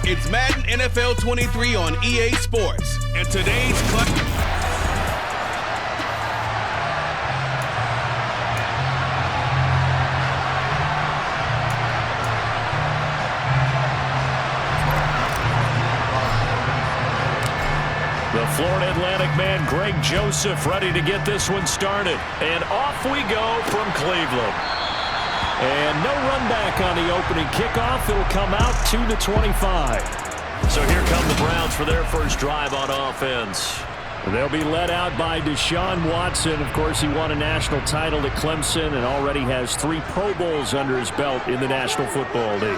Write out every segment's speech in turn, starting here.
It's Madden NFL 23 on EA Sports. And today's The Florida Atlantic man, Greg Joseph, ready to get this one started. And off we go from Cleveland. And no run back on the opening kickoff. It'll come out to the 25. So here come the Browns for their first drive on offense. They'll be led out by Deshaun Watson. Of course, he won a national title at Clemson and already has 3 Pro Bowls under his belt in the National Football League.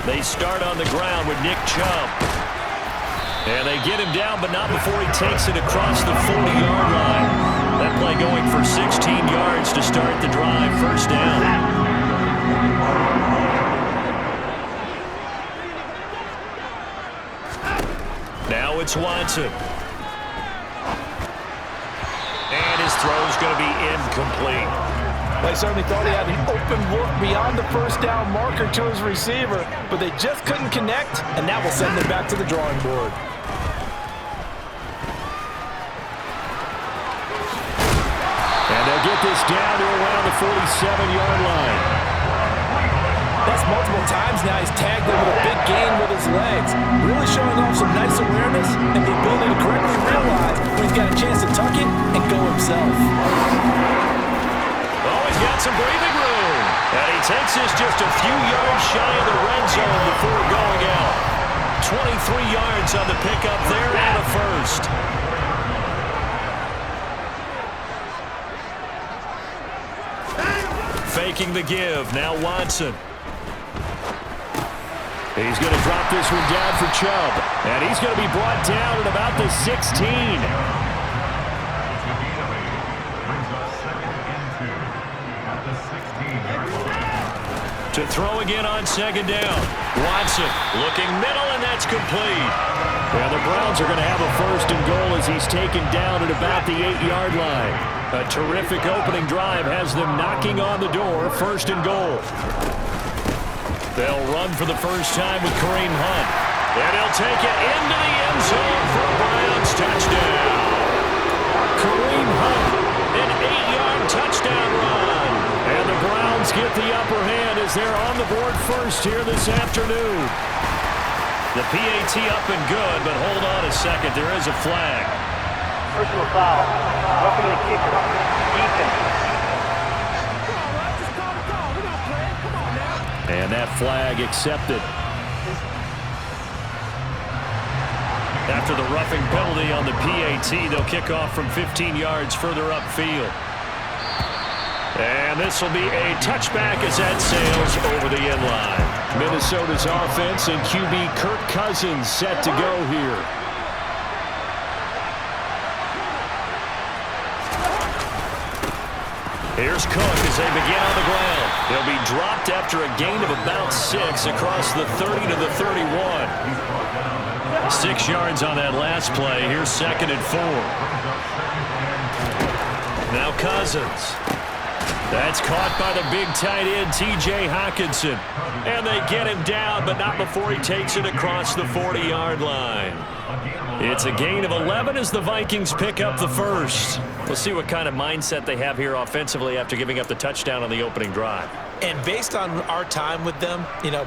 They start on the ground with Nick Chubb. And they get him down, but not before he takes it across the 40-yard line. That play going for 16 yards to start the drive. First down. Now it's Watson. And his throw's going to be incomplete. They certainly thought he had an open look beyond the first down marker to his receiver, but they just couldn't connect, and that will send them back to the drawing board. And they'll get this down to around the 47-yard line. That's multiple times now he's tagged them with a big gain with his legs, really showing off some nice awareness and the ability to correctly realize when he's got a chance to tuck it and go himself. He's got some breathing room. And he takes this just a few yards shy of the red zone before going out. 23 yards on the pickup there and a first. Faking the give. Now Watson. He's going to drop this one down for Chubb. And he's going to be brought down at about the 16. To throw again on second down. Watson looking middle, and that's complete. And the Browns are going to have a first and goal as he's taken down at about the 8-yard line. A terrific opening drive has them knocking on the door. First and goal. They'll run for the first time with Kareem Hunt. And he'll take it into the end zone for a Browns touchdown. Kareem Hunt, an 8-yard touchdown run. And the Browns get the upper hand as they're on the board first here this afternoon. The PAT up and good, but hold on a second. There is a flag. Personal foul. Roughing the kicker. And that flag accepted. After the roughing penalty on the PAT, they'll kick off from 15 yards further upfield. And this will be a touchback as that sails over the end line. Minnesota's offense and QB Kirk Cousins set to go here. Here's Cook as they begin on the ground. They'll be dropped after a gain of about 6 across the 30 to the 31. 6 yards on that last play. Here's second and 4. Now Cousins. That's caught by the big tight end, T.J. Hockenson. And they get him down, but not before he takes it across the 40-yard line. It's a gain of 11 as the Vikings pick up the first. We'll see what kind of mindset they have here offensively after giving up the touchdown on the opening drive. And based on our time with them,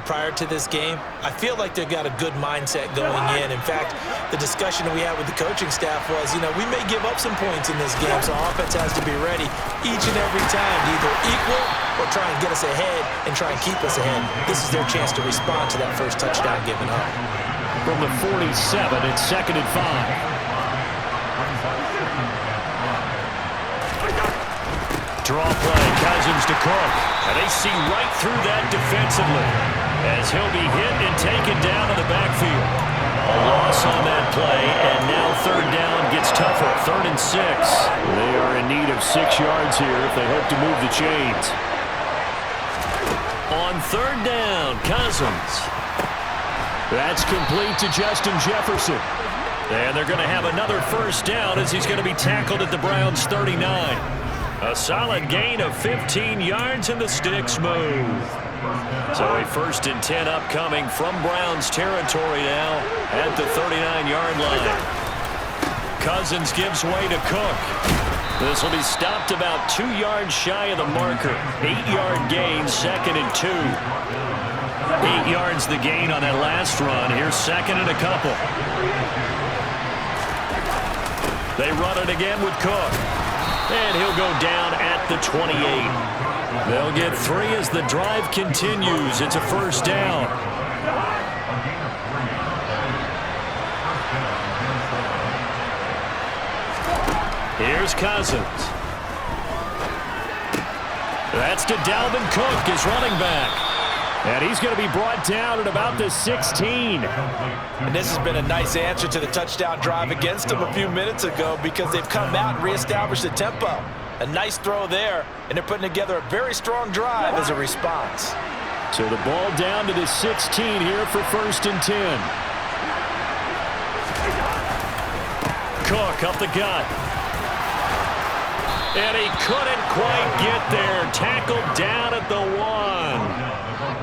prior to this game, I feel like they've got a good mindset going in. In fact, the discussion that we had with the coaching staff was, we may give up some points in this game, so our offense has to be ready each and every time to either equal or try and get us ahead and try and keep us ahead. This is their chance to respond to that first touchdown given up. From the 47, it's second and 5. Draw play, Cousins to Cook. And they see right through that defensively as he'll be hit and taken down in the backfield. A loss on that play, and now third down gets tougher. 3rd and 6. They are in need of 6 yards here if they hope to move the chains. On third down, Cousins. That's complete to Justin Jefferson. And they're going to have another first down as he's going to be tackled at the Browns' 39. A solid gain of 15 yards, and the sticks move. So a 1st and 10 upcoming from Browns territory now at the 39-yard line. Cousins gives way to Cook. This will be stopped about 2 yards shy of the marker. 8-yard gain, 2nd and 2. 8 yards the gain on that last run. Here's 2nd and a couple. They run it again with Cook. And he'll go down at the 28. They'll get 3 as the drive continues. It's a 1st down. Here's Cousins. That's to Dalvin Cook, his running back. And he's going to be brought down at about the 16. And this has been a nice answer to the touchdown drive against them a few minutes ago because they've come out and reestablished the tempo. A nice throw there, and they're putting together a very strong drive as a response. So the ball down to the 16 here for 1st and 10. Cook up the gut. And he couldn't quite get there. Tackled down at the 1.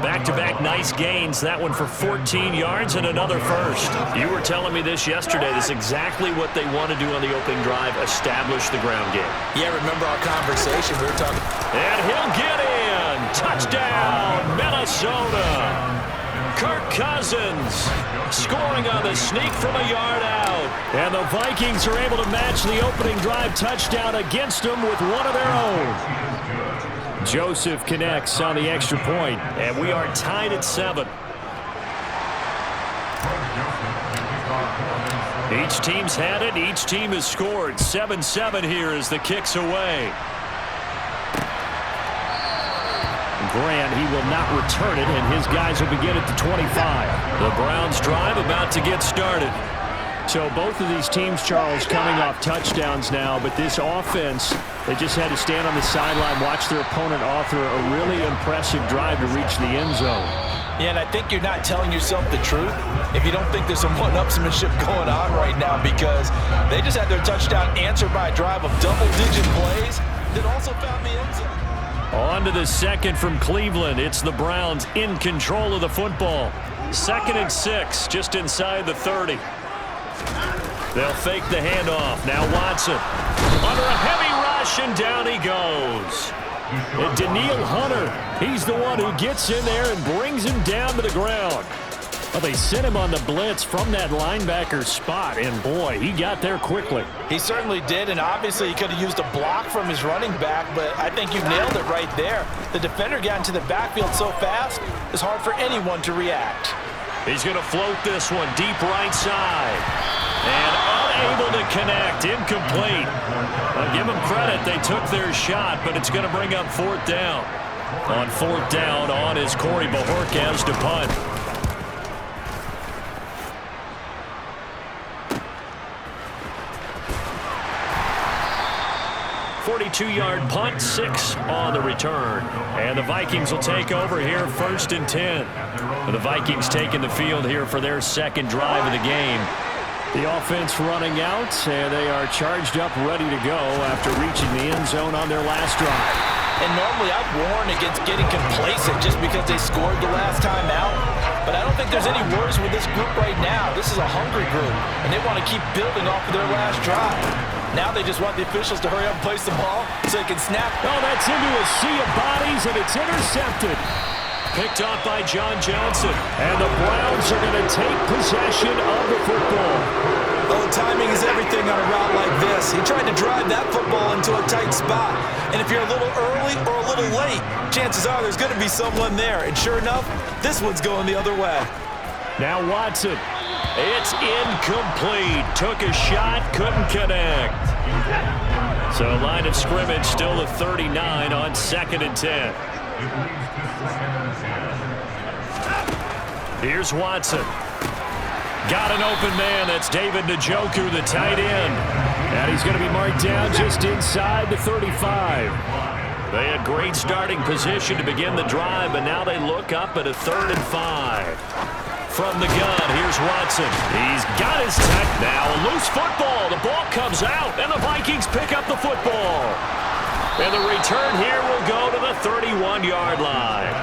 Back-to-back nice gains. That one for 14 yards and another 1st. You were telling me this yesterday. This is exactly what they want to do on the opening drive, establish the ground game. Yeah, remember our conversation. We were talking. And he'll get in. Touchdown, Minnesota. Kirk Cousins scoring on the sneak from a yard out. And the Vikings are able to match the opening drive touchdown against them with one of their own. Joseph connects on the extra point, and we are tied at 7. Each team's had it. Each team has scored. 7-7 here as the kick's away. Grant, he will not return it, and his guys will begin at the 25. The Browns drive about to get started. So both of these teams, Charles, coming off touchdowns now, but this offense, they just had to stand on the sideline, watch their opponent author a really impressive drive to reach the end zone. Yeah, and I think you're not telling yourself the truth if you don't think there's some one-upsmanship going on right now, because they just had their touchdown answered by a drive of double-digit plays that also found the end zone. On to the 2nd from Cleveland. It's the Browns in control of the football. 2nd and 6, just inside the 30. They'll fake the handoff. Now Watson under a heavy rush, and down he goes. And Daniil Hunter, he's the one who gets in there and brings him down to the ground. Well, they sent him on the blitz from that linebacker spot, and boy, he got there quickly. He certainly did, and obviously he could have used a block from his running back, but I think you nailed it right there. The defender got into the backfield so fast, it's hard for anyone to react. He's going to float this one deep right side. And unable to connect. Incomplete. I'll give them credit. They took their shot, but it's going to bring up 4th down. On 4th down, on is Corey Bajorquez to punt. .42-yard punt, 6 on the return. And the Vikings will take over here, 1st and 10. The Vikings taking the field here for their 2nd drive of the game. The offense running out, and they are charged up, ready to go after reaching the end zone on their last drive. And normally I'd warn against getting complacent just because they scored the last time out. But I don't think there's any worries with this group right now. This is a hungry group, and they want to keep building off of their last drive. Now they just want the officials to hurry up and place the ball so they can snap. Oh, that's into a sea of bodies, and it's intercepted. Picked off by John Johnson. And the Browns are going to take possession of the football. Oh, timing is everything on a route like this. He tried to drive that football into a tight spot. And if you're a little early or a little late, chances are there's going to be someone there. And sure enough, this one's going the other way. Now Watson. It's incomplete. Took a shot, couldn't connect. So line of scrimmage still the 39 on 2nd and 10. Here's Watson. Got an open man. That's David Njoku, the tight end. And he's going to be marked down just inside the 35. They had great starting position to begin the drive, but now they look up at a 3rd and 5. From the gun, here's Watson. He's got his tech now. A loose football. The ball comes out, and the Vikings pick up the football. And the return here will go to the 31-yard line.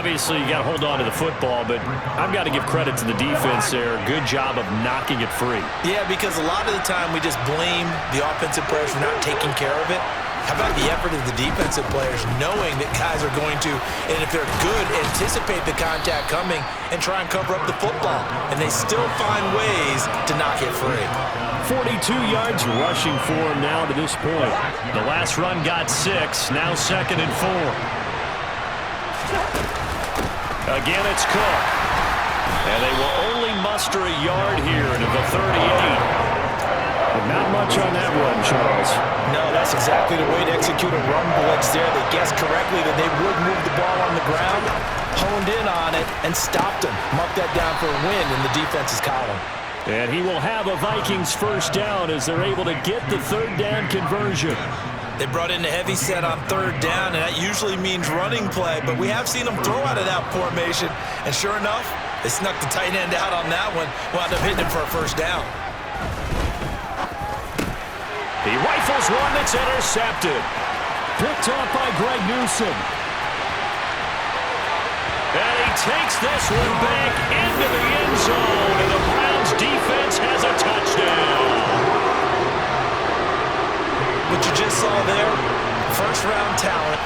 Obviously, you got to hold on to the football, but I've got to give credit to the defense there. Good job of knocking it free. Yeah, because a lot of the time we just blame the offensive players for not taking care of it. How about the effort of the defensive players knowing that guys are going to, and if they're good, anticipate the contact coming and try and cover up the football. And they still find ways to knock it free. 42 yards rushing for him now to this point. The last run got 6, now 2nd and 4. Again, it's Cook. And they will only muster a yard here into the 38. Not much on that run, Charles. No, that's exactly the way to execute a run blitz there. They guessed correctly that they would move the ball on the ground, honed in on it, and stopped them. Marked that down for a win in the defense's column. And he will have a Vikings first down as they're able to get the 3rd down conversion. They brought in a heavy set on 3rd down, and that usually means running play, but we have seen them throw out of that formation, and sure enough, they snuck the tight end out on that one, wound up hitting him for a first down. He rifles one that's intercepted. Picked up by Greg Newsome. And he takes this one back into the end zone, and the Browns defense has a touchdown. What you just saw there, first-round talent,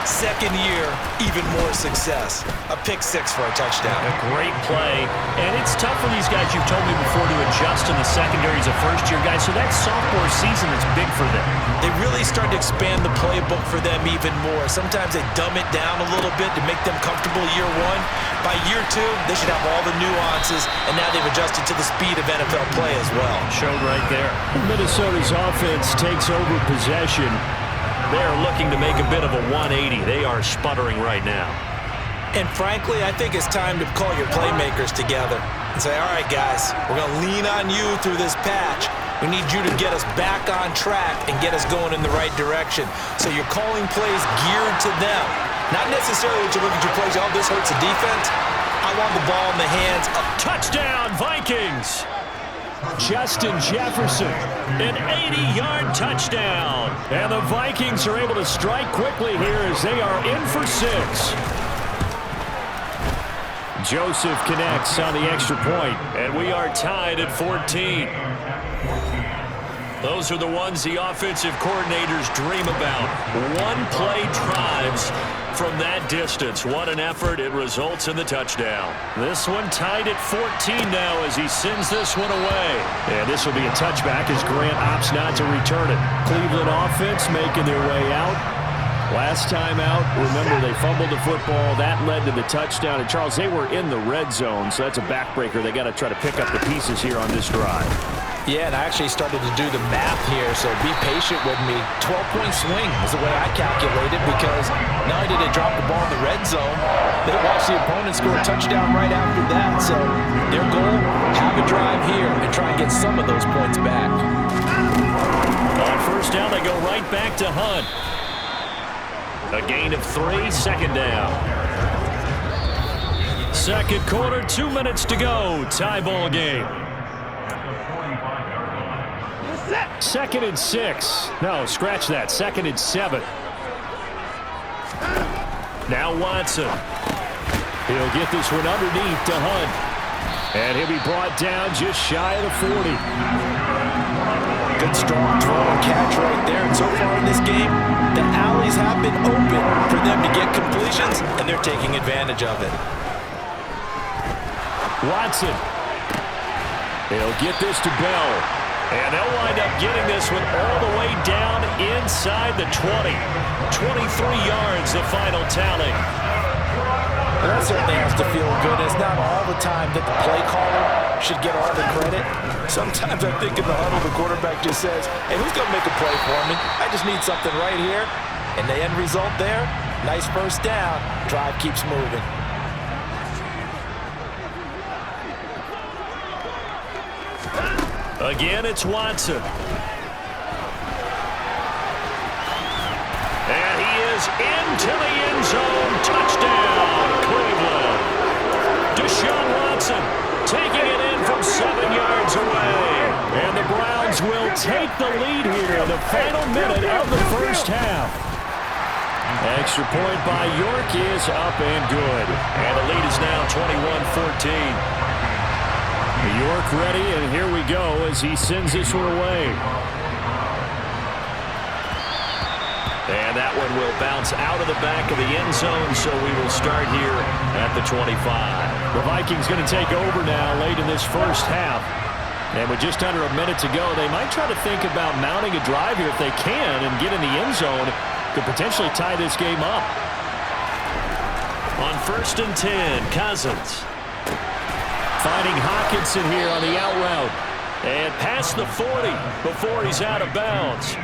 second year, even more success. A pick-6 for a touchdown. A great play. And it's tough for these guys, you've told me before, to adjust in the secondary as a first-year guy. So that sophomore season is big for them. They really start to expand the playbook for them even more. Sometimes they dumb it down a little bit to make them comfortable year 1. By year 2, they should have all the nuances, and now they've adjusted to the speed of NFL play as well. Showed right there. Minnesota's offense takes over possession. They're looking to make a bit of a 180. They are sputtering right now. And frankly, I think it's time to call your playmakers together and say, all right, guys, we're going to lean on you through this patch. We need you to get us back on track and get us going in the right direction. So you're calling plays geared to them. Not necessarily that you look at your plays, oh, this hurts the defense. I want the ball in the hands of touchdown, Vikings. Justin Jefferson, an 80-yard touchdown. And the Vikings are able to strike quickly here as they are in for 6. Joseph connects on the extra point, and we are tied at 14. Those are the ones the offensive coordinators dream about. One-play drives from that distance. What an effort. It results in the touchdown. This one tied at 14 now as he sends this one away. And this will be a touchback as Grant opts not to return it. Cleveland offense making their way out. Last time out, remember, they fumbled the football. That led to the touchdown. And, Charles, they were in the red zone, so that's a backbreaker. They got to try to pick up the pieces here on this drive. Yeah, and I actually started to do the math here, so be patient with me. 12-point swing is the way I calculated, because not only did they drop the ball in the red zone, they watched the opponent score a touchdown right after that. So their goal, have a drive here and try and get some of those points back. On first down, they go right back to Hunt. A gain of 3, 2nd down. Second quarter, 2 minutes to go. Tie ball game. 2nd and 6. No, scratch that. 2nd and 7. Now Watson. He'll get this one underneath to Hunt. And he'll be brought down just shy of the 40. Good strong throw and catch right there. And so far in this game, the alleys have been open for them to get completions, and they're taking advantage of it. Watson. He'll get this to Bell. And they'll wind up getting this one all the way down inside the 20. 23 yards, the final tally. Well, that certainly has to feel good. It's not all the time that the play caller should get all the credit. Sometimes I think in the huddle, the quarterback just says, hey, who's going to make a play for me? I just need something right here. And the end result there, nice first down. Drive keeps moving. Again, it's Watson. And he is into the end zone. Touchdown, Cleveland. Deshaun Watson taking it in from 7 yards away. And the Browns will take the lead here in the final minute of the first half. Extra point by York is up and good. And the lead is now 21-14. York ready, and here we go as he sends this one away. And that one will bounce out of the back of the end zone, so we will start here at the 25. The Vikings going to take over now late in this first half. And with just under a minute to go, they might try to think about mounting a drive here if they can and get in the end zone to potentially tie this game up. On 1st and 10, Cousins. Finding Hawkinson here on the out route. And past the 40 before he's out of bounds.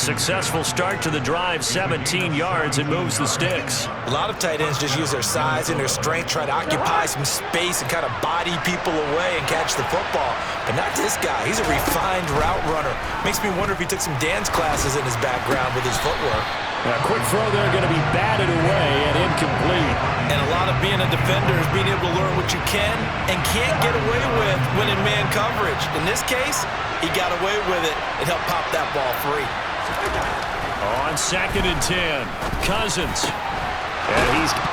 Successful start to the drive, 17 yards, and moves the sticks. A lot of tight ends just use their size and their strength, try to occupy some space and kind of body people away and catch the football. But not this guy. He's a refined route runner. Makes me wonder if he took some dance classes in his background with his footwork. A quick throw there, going to be batted away and incomplete. And a lot of being a defender is being able to learn what you can and can't get away with when in man coverage. In this case, he got away with it and helped pop that ball free. On 2nd and 10, Cousins.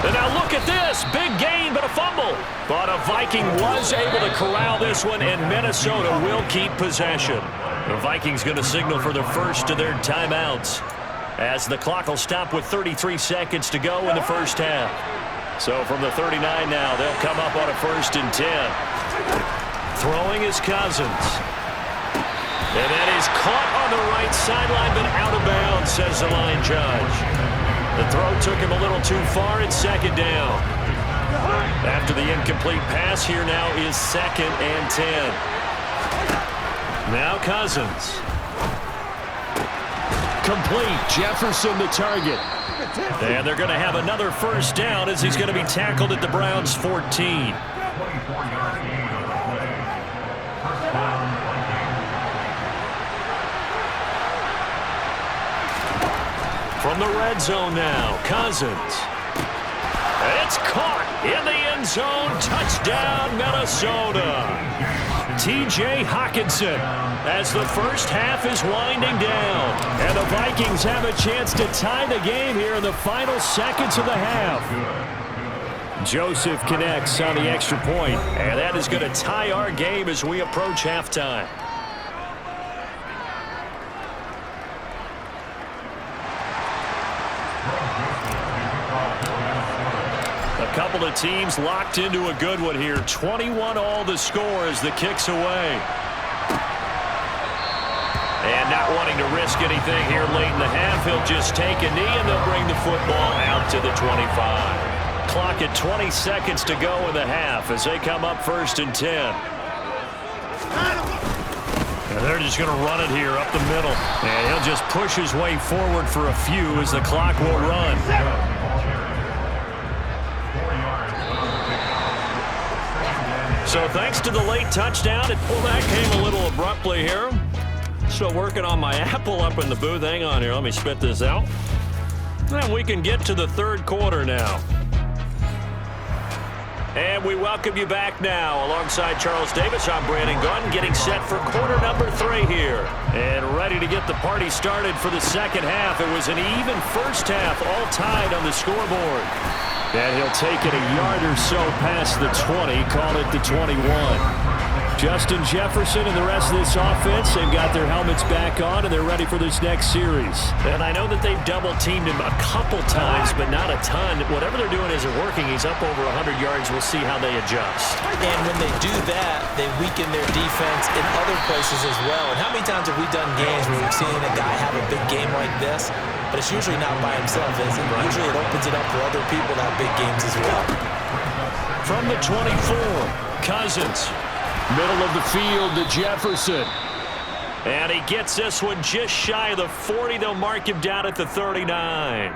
And now look at this. Big gain, but a fumble. But a Viking was able to corral this one, and Minnesota will keep possession. The Vikings going to signal for the first of their timeouts, as the clock will stop with 33 seconds to go in the first half. So from the 39 now, they'll come up on a 1st and 10. Throwing is Cousins. And that is caught on the right sideline, but out of bounds, says the line judge. The throw took him a little too far. It's 2nd down. After the incomplete pass, here now is 2nd and 10. Now Cousins. Complete. Jefferson the target. And they're going to have another first down as he's going to be tackled at the Browns' 14. From the red zone now, Cousins. It's caught in the end zone. Touchdown, Minnesota. T.J. Hawkinson, as the first half is winding down. And the Vikings have a chance to tie the game here in the final seconds of the half. Joseph connects on the extra point, and that is going to tie our game as we approach halftime. A couple of teams locked into a good one here. 21 all the score as the kick's away. And not wanting to risk anything here late in the half, he'll just take a knee and they'll bring the football out to the 25. Clock at 20 seconds to go in the half as they come up 1st and 10. And they're just going to run it here up the middle. And he'll just push his way forward for a few as the clock will run. So thanks to the late touchdown, well, that came a little abruptly here. Still working on my apple up in the booth. Hang on here. Let me spit this out. And we can get to the 3rd quarter now. And we welcome you back now. Alongside Charles Davis, I'm Brandon Gunn, getting set for quarter number 3 here. And ready to get the party started for the second half. It was an even first half, all tied on the scoreboard. And he'll take it a yard or so past the 20, call it the 21. Justin Jefferson and the rest of this offense, they've got their helmets back on, and they're ready for this next series. And I know that they've double-teamed him a couple times, but not a ton. Whatever they're doing isn't working. He's up over 100 yards. We'll see how they adjust. And when they do that, they weaken their defense in other places as well. And how many times have we done games where we've seen a guy have a big game like this? But it's usually not by himself, is it? Right. Usually it opens it up for other people to have big games as well. From the 24, Cousins. Middle of the field to Jefferson. And he gets this one just shy of the 40. They'll mark him down at the 39.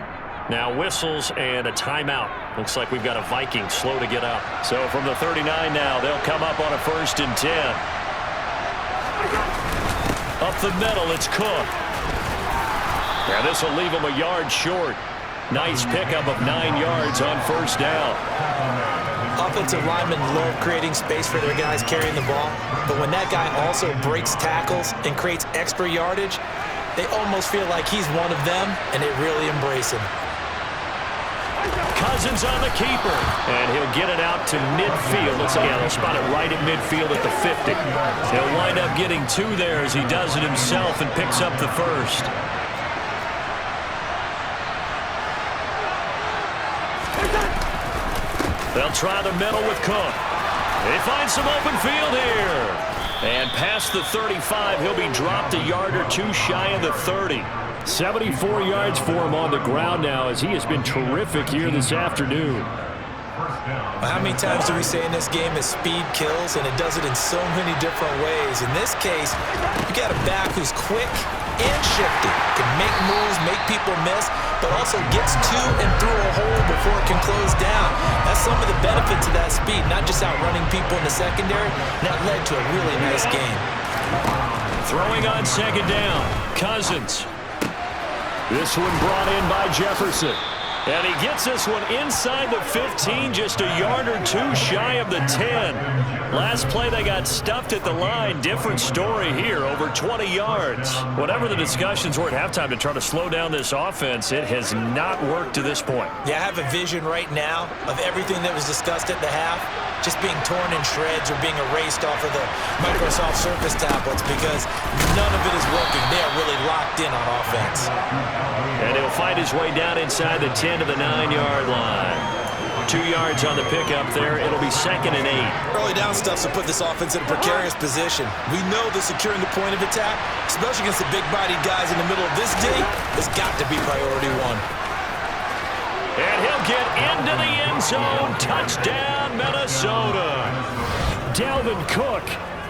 Now whistles and a timeout. Looks like we've got a Viking slow to get up. So from the 39 now, they'll come up on a 1st and 10. Up the middle, it's Cook. Now this will leave him a yard short. Nice pickup of 9 yards on 1st down. Offensive linemen love creating space for their guys carrying the ball, but when that guy also breaks tackles and creates extra yardage, they almost feel like he's one of them, and they really embrace him. Cousins on the keeper. And he'll get it out to midfield. They'll spot it right at midfield at the 50. He'll wind up getting 2 there as he does it himself and picks up the first. They'll try the middle with Cook. They find some open field here. And past the 35, he'll be dropped a yard or 2 shy of the 30. 74 yards for him on the ground now as he has been terrific here this afternoon. Well, how many times do we say in this game that speed kills, and it does it in so many different ways. In this case, you got a back who's quick and shifty, can make moves, make people miss, but also gets to and through a hole before it can close down. That's some of the benefits of that speed, not just outrunning people in the secondary. That led to a really nice game. Throwing on second down, Cousins. This one brought in by Jefferson. And he gets this one inside the 15, just a yard or 2 shy of the 10. Last play, they got stuffed at the line. Different story here, over 20 yards. Whatever the discussions were at halftime to try to slow down this offense, it has not worked to this point. Yeah, I have a vision right now of everything that was discussed at the half just being torn in shreds or being erased off of the Microsoft Surface tablets because none of it is working. They are really locked in on offense. And he'll fight his way down inside the 10 to the 9-yard line. 2 yards on the pickup there. It'll be 2nd and 8. Early down stuff's to put this offense in a precarious position. We know that securing the point of attack, especially against the big-bodied guys in the middle of this D, has got to be priority 1. And he'll get into the end zone. Touchdown, Minnesota. Dalvin Cook,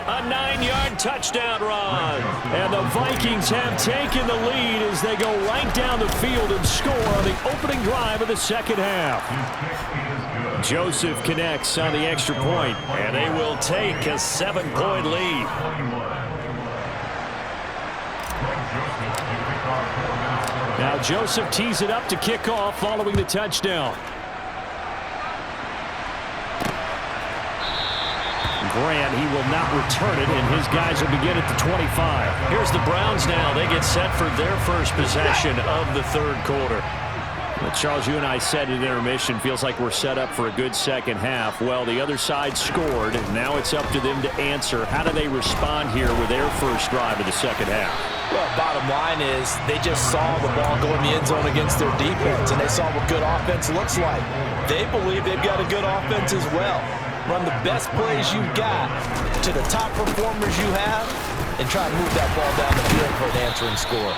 a 9-yard touchdown run. And the Vikings have taken the lead as they go right down the field and score on the opening drive of the second half. Joseph connects on the extra point, and they will take a 7-point lead. Now Joseph tees it up to kick off following the touchdown. Grant, he will not return it, and his guys will begin at the 25. Here's the Browns now. They get set for their first possession of the third quarter. Well, Charles, you and I said at intermission, feels like we're set up for a good second half. Well, the other side scored, and now it's up to them to answer. How do they respond here with their first drive of the second half? Well, bottom line is they just saw the ball go in the end zone against their defense, and they saw what good offense looks like. They believe they've got a good offense as well. Run the best plays you've got to the top performers you have, and try to move that ball down the field for an answering score.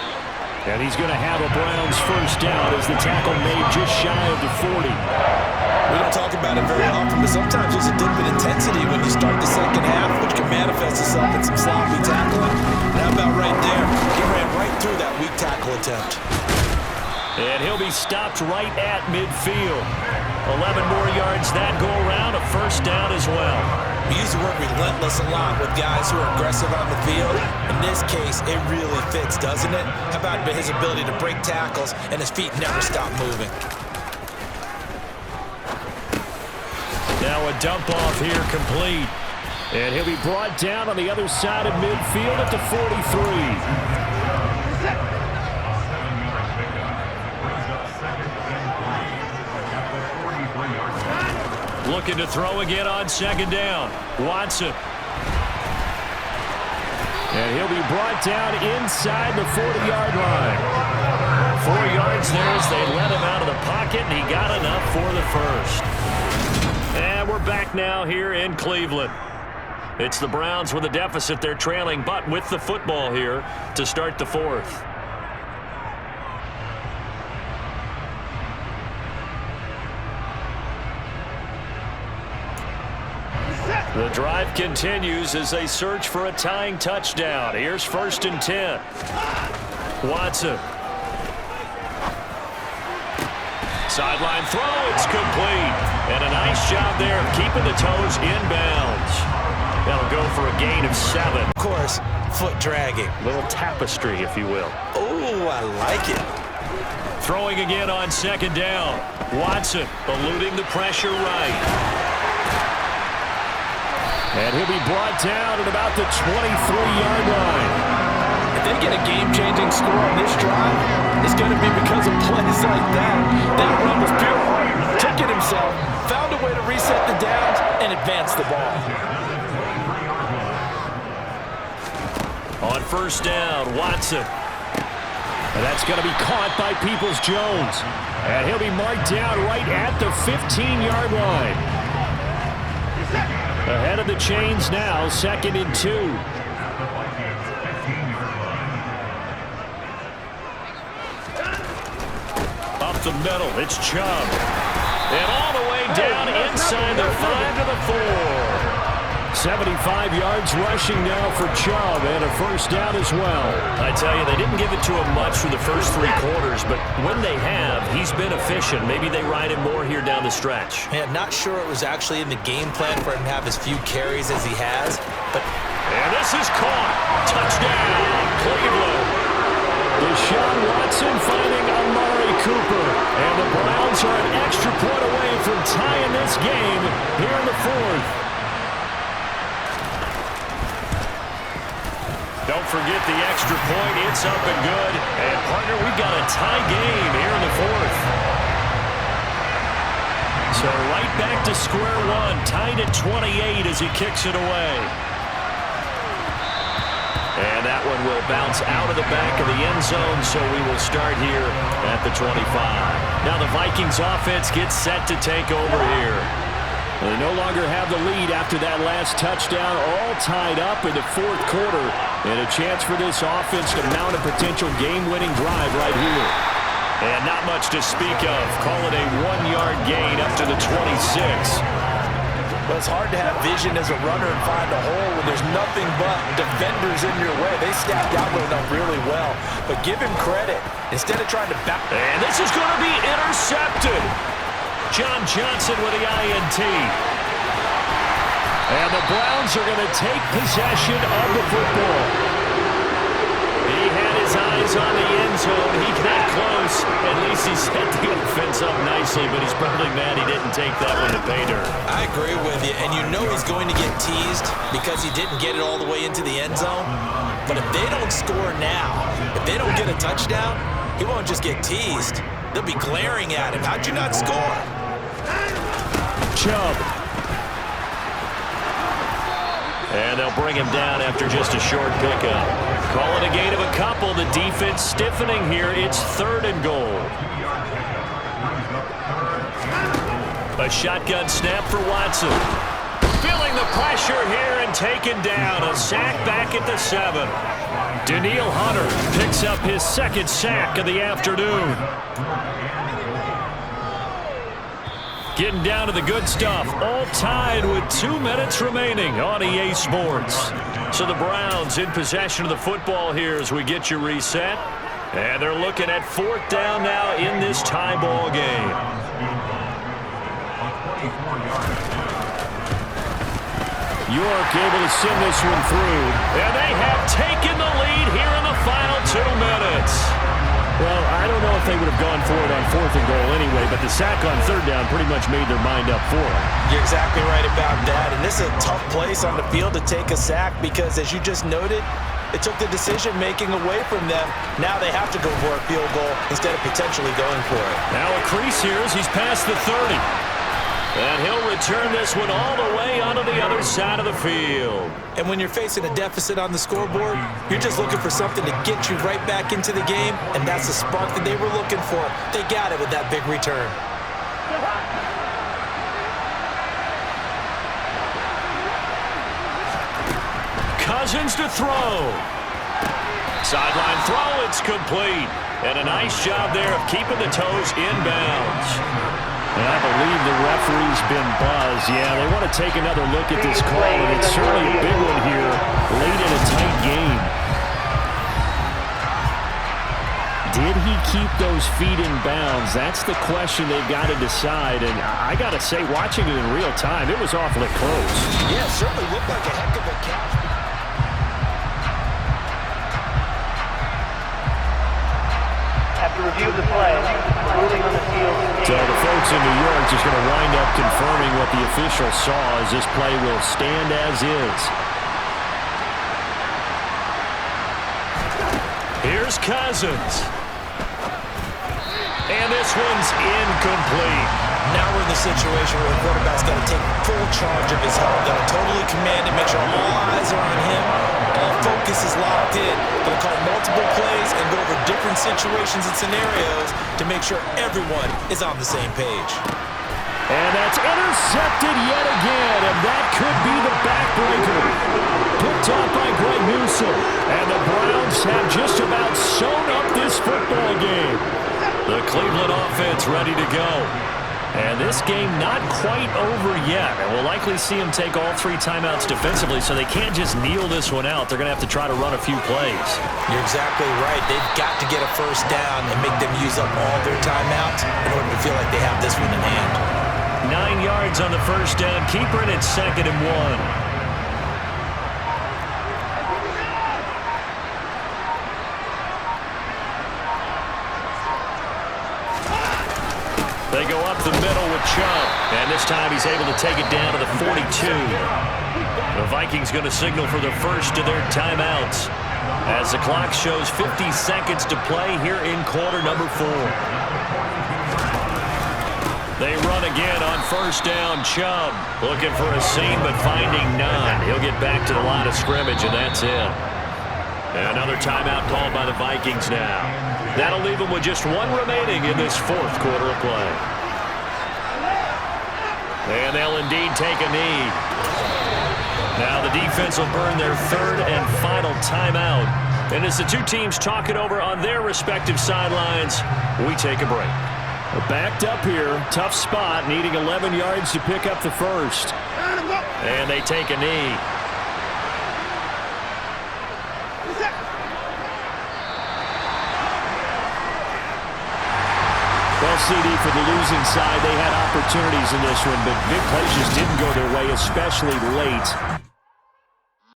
And he's going to have a Browns first down as the tackle made just shy of the 40. We don't talk about it very often, but sometimes there's a dip in intensity when you start the second half, which can manifest itself in some sloppy tackling. And how about right there? He ran right through that weak tackle attempt. And he'll be stopped right at midfield. 11 more yards that go around, a first down as well. We use the word relentless a lot with guys who are aggressive on the field. In this case, it really fits, doesn't it? How about his ability to break tackles and his feet never stop moving? Now a dump off here complete. And he'll be brought down on the other side of midfield at the 43. Looking to throw again on second down. Watson. And he'll be brought down inside the 40-yard line. 4 yards there as they let him out of the pocket, and he got enough for the first. And we're back now here in Cleveland. It's the Browns with a deficit. They're trailing, but with the football here to start the fourth. The drive continues as they search for a tying touchdown. Here's 1st and 10. Watson. Sideline throw, it's complete. And a nice job there of keeping the toes inbounds. That'll go for a gain of 7. Of course, foot dragging. Little tapestry, if you will. Oh, I like it. Throwing again on second down. Watson eluding the pressure right. And he'll be brought down at about the 23-yard line. If they get a game-changing score on this drive, it's going to be because of plays like that. That run was pure. took it himself, found a way to reset the downs, and advance the ball. On first down, Watson. And that's going to be caught by Peoples-Jones. And he'll be marked down right at the 15-yard line. Ahead of the chains now, 2nd and 2. Up the middle, it's Chubb. And all the way down inside the 5 to the 4. 75 yards rushing now for Chubb, and a first down as well. I tell you, they didn't give it to him much for the first 3 quarters, but when they have, he's been efficient. Maybe they ride him more here down the stretch. Man, not sure it was actually in the game plan for him to have as few carries as he has, but... And this is caught. Touchdown, Cleveland. Deshaun Watson finding Amari Cooper. And the Browns are an extra point away from tying this game here in the 4th. Don't forget the extra point. It's up and good. And, partner, we've got a tie game here in the 4th. So right back to square one. Tied at 28 as he kicks it away. And that one will bounce out of the back of the end zone, so we will start here at the 25. Now the Vikings offense gets set to take over here. They no longer have the lead after that last touchdown, all tied up in the 4th quarter. And a chance for this offense to mount a potential game-winning drive right here. And not much to speak of. Call it a 1-yard gain up to the 26. Well, it's hard to have vision as a runner and find a hole when there's nothing but defenders in your way. They stepped out with them really well. But give him credit. Instead of trying to back... And this is going to be intercepted. John Johnson with the INT. And the Browns are going to take possession of the football. He had his eyes on the end zone. He got close. At least he set the offense up nicely, but he's probably mad he didn't take that one to pay dirt. I agree with you, and you know he's going to get teased because he didn't get it all the way into the end zone. But if they don't score now, if they don't get a touchdown, he won't just get teased. They'll be glaring at him. How'd you not score? Chubb. And they'll bring him down after just a short pickup. Call it a gain of a couple. The defense stiffening here. It's 3rd and goal. A shotgun snap for Watson. Feeling the pressure here and taken down. A sack back at the 7. Danielle Hunter picks up his 2nd sack of the afternoon. Getting down to the good stuff. All tied with 2 minutes remaining on EA Sports. So the Browns in possession of the football here as we get you reset. And they're looking at 4th down now in this tie ball game. York able to send this one through. And they have taken the lead here in the final 2 minutes. Well, I don't know if they would have gone for it on 4th and goal anyway, but the sack on 3rd down pretty much made their mind up for it. You're exactly right about that, and this is a tough place on the field to take a sack because, as you just noted, it took the decision-making away from them. Now they have to go for a field goal instead of potentially going for it. Now a crease here as he's past the 30. And he'll return this one all the way onto the other side of the field. And when you're facing a deficit on the scoreboard, you're just looking for something to get you right back into the game, and that's the spark that they were looking for. They got it with that big return. Cousins to throw. Sideline throw, it's complete. And a nice job there of keeping the toes inbounds. And I believe the referee's been buzzed. Yeah, they want to take another look at this call, and it's certainly a big one here late in a tight game. Did he keep those feet in bounds? That's the question they've got to decide. And I got to say, watching it in real time, it was awfully close. Yeah, it certainly looked like a heck of a catch. After review of the play, ruling on the field. So the folks in New York just going to wind up confirming what the official saw as this play will stand as is. Here's Cousins. And this one's incomplete. Now we're in the situation where the quarterback's got to take full charge of his helm, got to totally command it, make sure all eyes are on him, all focus is locked in, going to call multiple plays and go over different situations and scenarios to make sure everyone is on the same page. And that's intercepted yet again, and that could be the backbreaker. Picked off by Greg Newsome, and the Browns have just about sewn up this football game. The Cleveland offense ready to go. And this game not quite over yet. And we'll likely see them take all 3 timeouts defensively, so they can't just kneel this one out. They're going to have to try to run a few plays. You're exactly right. They've got to get a first down and make them use up all their timeouts in order to feel like they have this one in hand. 9 yards on the first down. Keeper it at 2nd and 1. They go up the middle with Chubb. And this time he's able to take it down to the 42. The Vikings going to signal for the first of their timeouts as the clock shows 50 seconds to play here in quarter number 4. They run again on first down. Chubb looking for a seam but finding none. He'll get back to the line of scrimmage, and that's it. And another timeout called by the Vikings now. That'll leave them with just 1 remaining in this 4th quarter of play. And they'll indeed take a knee. Now the defense will burn their 3rd and final timeout. And as the 2 teams talk it over on their respective sidelines, we take a break. Backed up here, tough spot, needing 11 yards to pick up the first. And they take a knee. Well, CD, for the losing side, they had opportunities in this one, but big plays just didn't go their way, especially late.